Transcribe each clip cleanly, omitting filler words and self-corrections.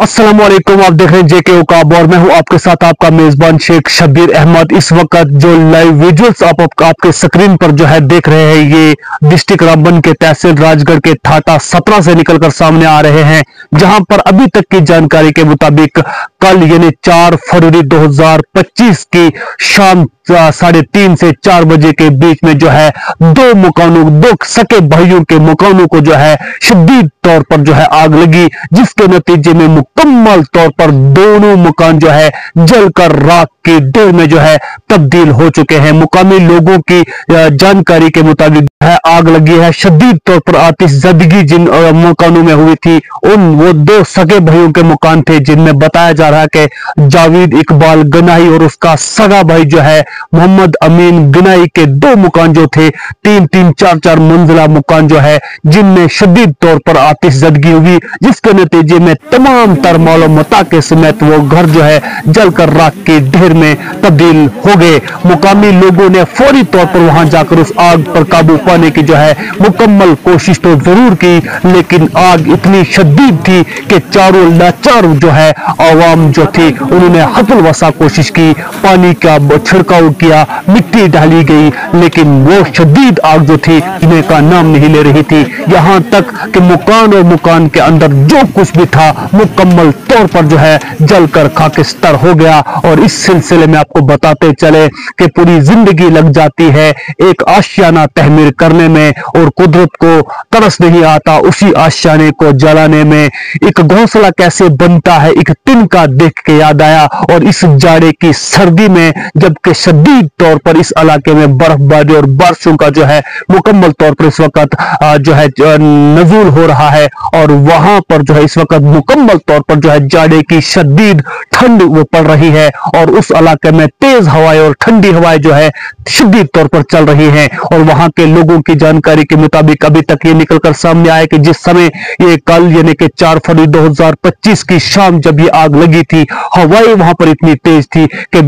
अस्सलामुअलैकुम, आप देख रहे हैं जेके उकाब और मैं हूं आपके साथ आपका मेजबान शेख शब्बीर अहमद। इस वक्त जो लाइव विजुअल्स आपके स्क्रीन पर जो है देख रहे हैं, ये डिस्ट्रिक्ट रामबन के तहसील राजगढ़ के ठाटा 17 से निकलकर सामने आ रहे हैं, जहां पर अभी तक की जानकारी के मुताबिक कल यानी 4 फरवरी 2025 की शाम 3:30 से 4 बजे के बीच में जो है दो सके भाइयों के मकानों को जो है शदीद तौर पर जो है आग लगी, जिसके नतीजे में मुकम्मल तौर पर दोनों मकान जो है जलकर राख की ढेर में जो है तब्दील हो चुके हैं। मुकामी लोगों की जानकारी के मुताबिक है आग लगी है शदीद तौर पर आतिशज़दगी जिन मकानों में हुई थी, वो 2 सगे भाइयों के मकान थे, जिनमें बताया जा रहा है कि जावेद इकबाल गनाई और उसका सगा भाई जो है मोहम्मद अमीन गनाई के 2 मकान जो थे 3-3, 4-4 मंजिला मकान जो है, जिनमें शदीद तौर पर आतिशज़दगी हुई, जिसके नतीजे में तमाम तर मालो मता के समेत वो घर जो है जलकर राख की ढेर में तब्दील हो गए। मुकामी लोगों ने फौरी तौर पर वहां जाकर उस आग पर काबू पाने की जो है मुकम्मल कोशिश तो जरूर की, लेकिन आग इतनी शदीद थी कि चारों लाचार जो है आवाम जो थी उन्होंने हतल वसा कोशिश की, पानी का छिड़काव किया, मिट्टी डाली गई, लेकिन वो शदीद आग जो थी इन्हें का नाम नहीं ले रही थी। यहाँ तक कि मकान और मकान के अंदर जो कुछ भी था मुकम्मल तौर पर जो है जलकर खाकिस्तान हो गया। और इस सिलसिले में आपको बताते चले कि पूरी जिंदगी लग जाती है एक आशियाना तहमीर करने में और कुदरत को तरस नहीं आता उसी आशियाने को जलाने में। एक घोंसला कैसे बनता है एक तिनका देख के याद आया। और इस जाड़े की सर्दी में जबकि शदीद तौर पर इस इलाके में बर्फबारी और बारिशों का जो है मुकम्मल तौर पर इस वक्त जो है नजूल हो रहा है, और वहां पर जो है इस वक्त मुकम्मल तौर पर जो है जाड़े की शदीद ठंड वो पड़ रही है, और उस इलाके में तेज हवाएं और ठंडी हवाएं जो है शदीद तौर पर चल रही हैं। और वहां के लोगों की जानकारी के मुताबिक अभी तक ये निकलकर सामने आया कि जिस समय ये कल यानी कि 4 फरवरी 2025 की शाम जब ये आग लगी थी, हवाएं वहां पर इतनी तेज थी कि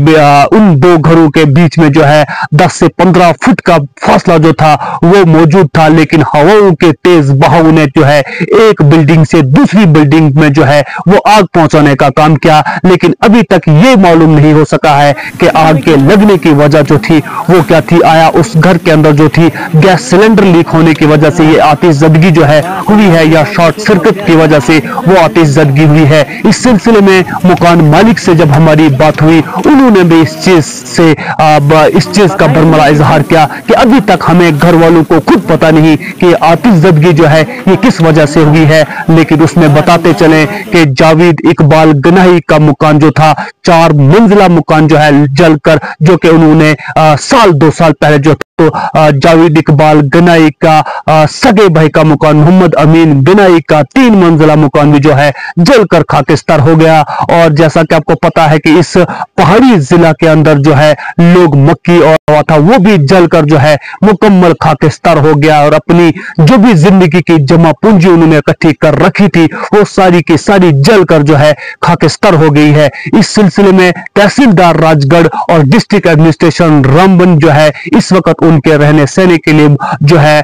उन 2 घरों के बीच में जो है 10 से 15 फुट का फासला जो था वो मौजूद था, लेकिन हवाओं के तेज बहाव ने जो है एक बिल्डिंग से दूसरी बिल्डिंग में जो है वो आग पहुंचाने का काम किया। लेकिन अभी तक ये मालूम नहीं हो सका है कि आग के लगने की वजह जो थी वो क्या थी। आया उस घर के अंदर जो थी गैस सिलेंडर लीक होने की वजह से ये आतिशज़दगी जो है हुई है, या शॉर्ट सर्किट की वजह से वो आतिशज़दगी हुई है। इस सिलसिले में मकान मालिक से जब हमारी बात हुई, उन्होंने भी इस चीज का बरमला इजहार किया कि अभी तक हमें घर वालों को खुद पता नहीं कि आतिशज़दगी जो है ये किस वजह से हुई है। लेकिन उसमें बताते चले कि जावेद इकबाल गनाई का मकान जो था 4 मंजिला मकान जो है जलकर, जो कि उन्होंने 2 साल पहले जो तो जावेद इकबाल गनाई का सगे भाई का मकान मोहम्मद अमीन गनाई का 3 मंजिला मकान भी जो है जलकर खाकिस्तान हो गया। और जैसा कि आपको पता है कि इस पहाड़ी जिला के अंदर जो है लोग मक्की और था वो भी जलकर जो है मुकम्मल खाकिस्तान हो गया, और अपनी जो भी जिंदगी की जमा पूंजी उन्होंने इकट्ठी कर रखी थी वो सारी की सारी जलकर जो है खाकिस्तान हो गई है। इस सिलसिले में तहसीलदार राजगढ़ और डिस्ट्रिक्ट एडमिनिस्ट्रेशन रामबन जो है इस वक्त उनके रहने सहने के लिए जो है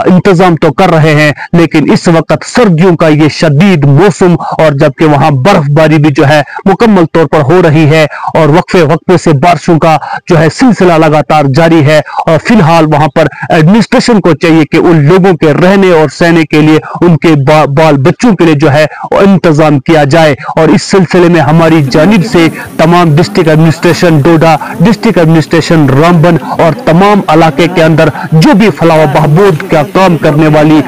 इंतजाम तो कर रहे हैं, लेकिन इस वक्त सर्दियों का ये शदीद मौसम और जबकि वहां बर्फबारी भी जो है मुकम्मल तौर पर हो रही है, और वक्फे वक्फे से बारिशों का जो है सिलसिला लगातार जारी है। और फिलहाल वहां पर एडमिनिस्ट्रेशन को चाहिए कि उन लोगों के रहने और सहने के लिए उनके बाल बच्चों के लिए जो है इंतजाम किया जाए। और इस सिलसिले में हमारी जानिब से तमाम डिस्ट्रिक्ट एडमिनिस्ट्रेशन डोडा, डिस्ट्रिक्ट एडमिनिस्ट्रेशन रामबन और तमाम इलाके के अंदर जो भी फलाह बहबूद का काम करने वाली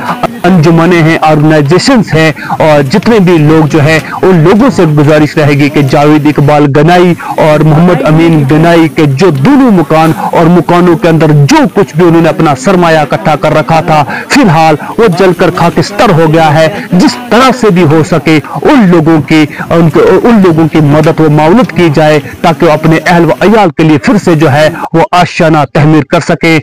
अंजुमने हैं, ऑर्गेनाइजेशंस हैं, और जितने भी लोग जो है उन लोगों से गुजारिश रहेगी कि जावेद इकबाल गनाई और मोहम्मद अमीन गनाई के जो दोनों मकान और मकानों के अंदर जो कुछ भी उन्होंने अपना सरमाया इकट्ठा कर रखा था फिलहाल वो जलकर खाकिस्तान हो गया है। जिस तरह से भी हो सके उन लोगों की मदद व मावनत की जाए ताकि वो अपने अहल व अयाल के लिए फिर से जो है वो आशियाना तहमीर कर सके।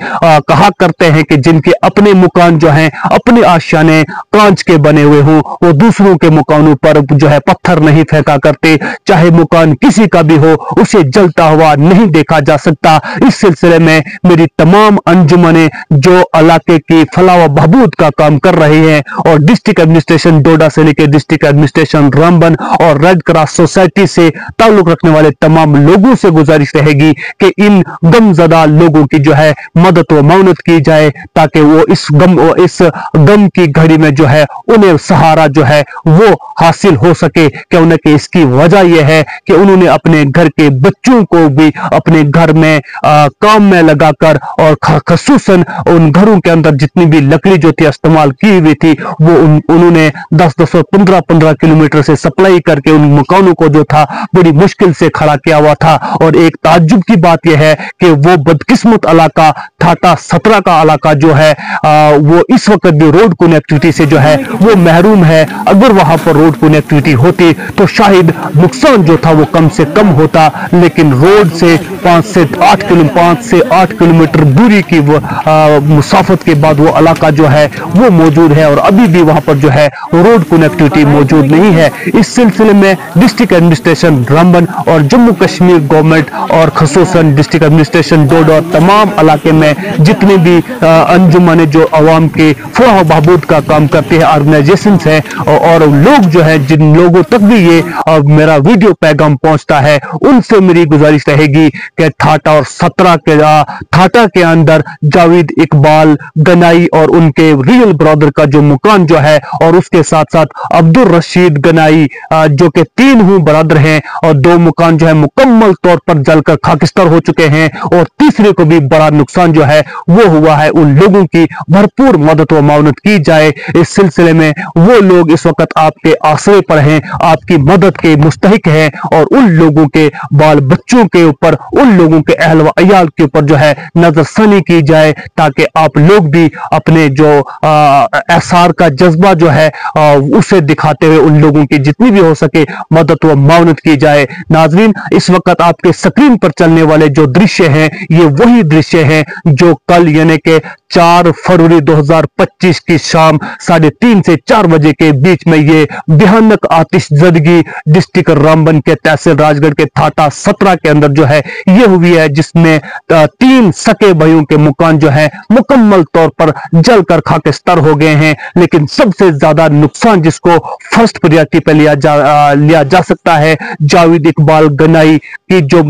कहा करते हैं कि जिनके अपने मकान जो हैं अपने यानी कांच के बने हुए हों, वो दूसरों के मकानों पर जो है पत्थर नहीं फेंका करते, चाहे मकान किसी का भी हो उसे जलता हुआ नहीं देखा जा सकता। इस सिलसिले में मेरी तमाम अंजुमने जो इलाके की फलाह व बहबूद का काम कर रही हैं और डिस्ट्रिक्ट एडमिनिस्ट्रेशन डोडा से लेकर डिस्ट्रिक्ट एडमिनिस्ट्रेशन रामबन और रेड क्रॉस सोसाइटी से ताल्लुक रखने वाले तमाम लोगों से गुजारिश रहेगी कि इन गमजदा लोगों की जो है मदद व मौनत की जाए, ताकि वो इस गम की घड़ी में जो है उन्हें सहारा जो है वो हासिल हो सके। क्यों कि इसकी वजह यह है कि उन्होंने अपने घर के बच्चों को भी अपने घर में काम में लगाकर और खसूसन उन घरों के अंदर जितनी भी लकड़ी जो थी इस्तेमाल की हुई थी वो उन्होंने 10-10 और 15-15 किलोमीटर से सप्लाई करके उन मकानों को जो था बड़ी मुश्किल से खड़ा किया हुआ था। और एक ताज्जुब की बात यह है कि वो बदकिस्मत इलाका थाटा 17 का इलाका जो है वो इस वक्त भी रोड कनेक्टिविटी से जो है वो महरूम है। अगर वहां पर रोड कनेक्टिविटी होती तो शायद नुकसान जो था वो कम से कम होता, लेकिन रोड से 5 से 8 किलोमीटर दूरी की वो मुसाफत के बाद वो इलाका जो है वो मौजूद है और अभी भी वहां पर जो है रोड कनेक्टिविटी मौजूद नहीं है। इस सिलसिले में डिस्ट्रिक्ट एडमिनिस्ट्रेशन रामबन और जम्मू कश्मीर गवर्नमेंट और खसूसन डिस्ट्रिक्ट एडमिनिस्ट्रेशन डोडा और तमाम इलाके में जितने भी अंजुमन जो अवाम के फलाह बहबूद का काम करते हैं ऑर्गेनाइजेशन है और लोग जो है जिन लोगों तक भी ये मेरा वीडियो पैगाम पहुंचता है उनसे मेरी गुजारिश रहेगी कि थाटा और 17 के थाटा के अंदर जावेद इकबाल गनाई और उनके रियल ब्रदर का जो मकान जो है और उसके साथ साथ अब्दुल रशीद गनाई जो कि 3 ब्रदर हैं और 2 मकान जो है मुकम्मल तौर पर जलकर खाकिस्तान हो चुके हैं और तीसरे को भी बड़ा नुकसान जो है वो हुआ है। उन लोगों की भरपूर मदद व माउनत की जाए। इस सिलसिले में वो लोग इस वक्त आपके आसरे पर हैं, आपकी मदद के मुस्तहिक हैं और उन लोगों के बाल बच्चों के ऊपर, उन लोगों के अहल व अयाल के ऊपर जो है नजरसानी की जाए, ताकि आप लोग भी अपने जो एहसार का जज्बा जो है उसे दिखाते हुए उन लोगों की जितनी भी हो सके मदद व माउनत की जाए। नाजरीन, इस वक्त आपके स्क्रीन पर चलने वाले जो दृश्य हैं ये वही दृश्य हैं जो कल यानी कि 4 फरवरी 2025 की शाम 3:30 से 4 बजे के बीच में ये भयानक आतिशजदगी डिस्ट्रिक्ट रामबन के तहसील राजगढ़ के थाटा 17 के अंदर जो है ये हुई है, जिसमें 3 सके भाइयों के मकान जो है मुकम्मल तौर पर जलकर खाकिस्तान हो गए हैं। लेकिन सबसे ज्यादा नुकसान जिसको फर्स्ट प्रायोरिटी पे लिया जा सकता है जावेद इकबाल गनाई की, जो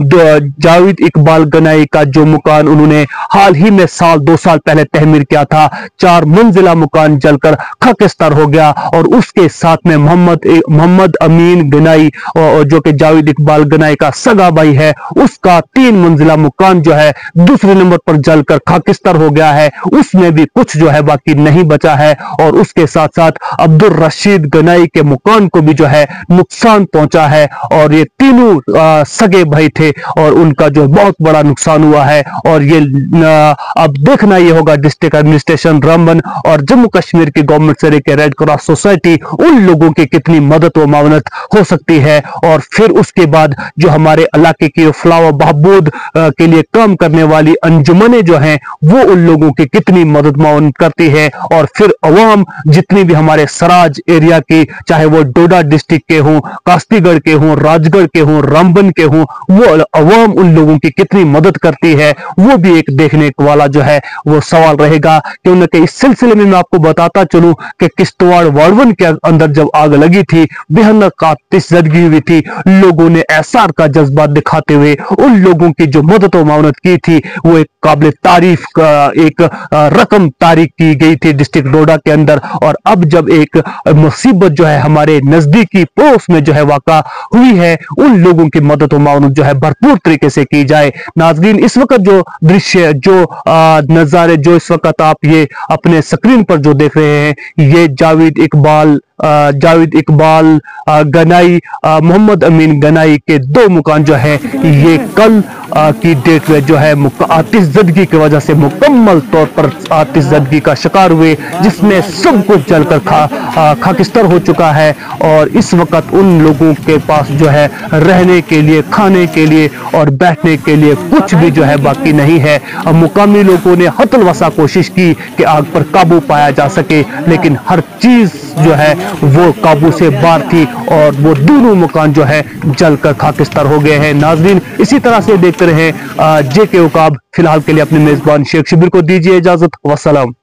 जावेद इकबाल गनाई का जो मकान उन्होंने हाल ही में 2 साल पहले तहमीर किया था, 4 मंजिला मकान जलकर खाकिस्तान हो गया। और उसके साथ में मोहम्मद अमीन गनाई जो कि जावेद इकबाल गनाई का सगा भाई है, उसका 3 मंजिला मकान जो है दूसरे नंबर पर जलकर खाकिस्तान हो गया है, उसमें भी कुछ जो है बाकी नहीं बचा है। और उसके साथ साथ अब्दुल रशीद गनाई के मकान को भी जो है नुकसान पहुंचा है और ये तीनों सगे भाई थे और उनका जो बहुत बड़ा नुकसान हुआ है। और ये अब देखना ये होगा डिस्ट्रिक्ट एडमिनिस्ट्रेशन रामबन और जम्मू कश्मीर की गवर्नमेंट से लेकर रेड क्रॉस सोसाइटी उन लोगों की कितनी मदद व मावनत हो सकती है। और फिर उसके बाद जो हमारे इलाके की फलाह व बहबूद के लिए काम करने वाली अंजुमने जो हैं वो उन लोगों की कितनी मदद मावनत करती है। और फिर अवाम जितनी भी हमारे सराज एरिया की, चाहे वो डोडा डिस्ट्रिक्ट के हों, कास्तीगढ़ के हों, राजगढ़ के हों, रामबन के हों, वो अवाम उन लोगों की कितनी मदद करती है वो भी एक देखने वाला जो है वो सवाल रहेगा। क्योंकि इस सिलसिले में मैं आपको बताता चलूं कि किश्तवाड़ वार्डवन के अंदर जब आग लगी थी, भयानक आतिशजदगी हुई थी, लोगों ने एहसार का जज्बा दिखाते हुए उन लोगों की जो मदद व मावनत की थी वो एक काबिल तारीफ एक रकम तारीख की गई थी डिस्ट्रिक्ट डोडा के अंदर। और अब जब एक मुसीबत जो है हमारे नजदीकी पड़ोस में जो है वाक़ा हुई है, उन लोगों की मदद व मावनत जो है भरपूर तरीके से की जाए। नाज़रीन, इस वक्त जो दृश्य जो नज़ारे जो इस वक्त आप ये अपने स्क्रीन पर जो देख रहे हैं, ये जावेद इकबाल जावेद इकबाल गनाई, मोहम्मद अमीन गनाई के 2 मकान जो है ये कल की डेट में जो है आतिशज़दगी की वजह से मुकम्मल तौर पर आतिशज़दगी का शिकार हुए, जिसमें सब कुछ जलकर खाकिस्तर हो चुका है। और इस वक्त उन लोगों के पास जो है रहने के लिए, खाने के लिए और बैठने के लिए कुछ भी जो है बाकी नहीं है। मुकामी लोगों ने हतलवसा कोशिश की कि आग पर काबू पाया जा सके, लेकिन हर चीज जो है वो काबू से बाहर थी और वो दोनों मकान जो है जलकर खाकिस्तार हो गए हैं। नाजरीन, इसी तरह से देखते रहें JK उकाब। फिलहाल के लिए अपने मेजबान शेख शब्बीर को दीजिए इजाजत। वस्सलाम।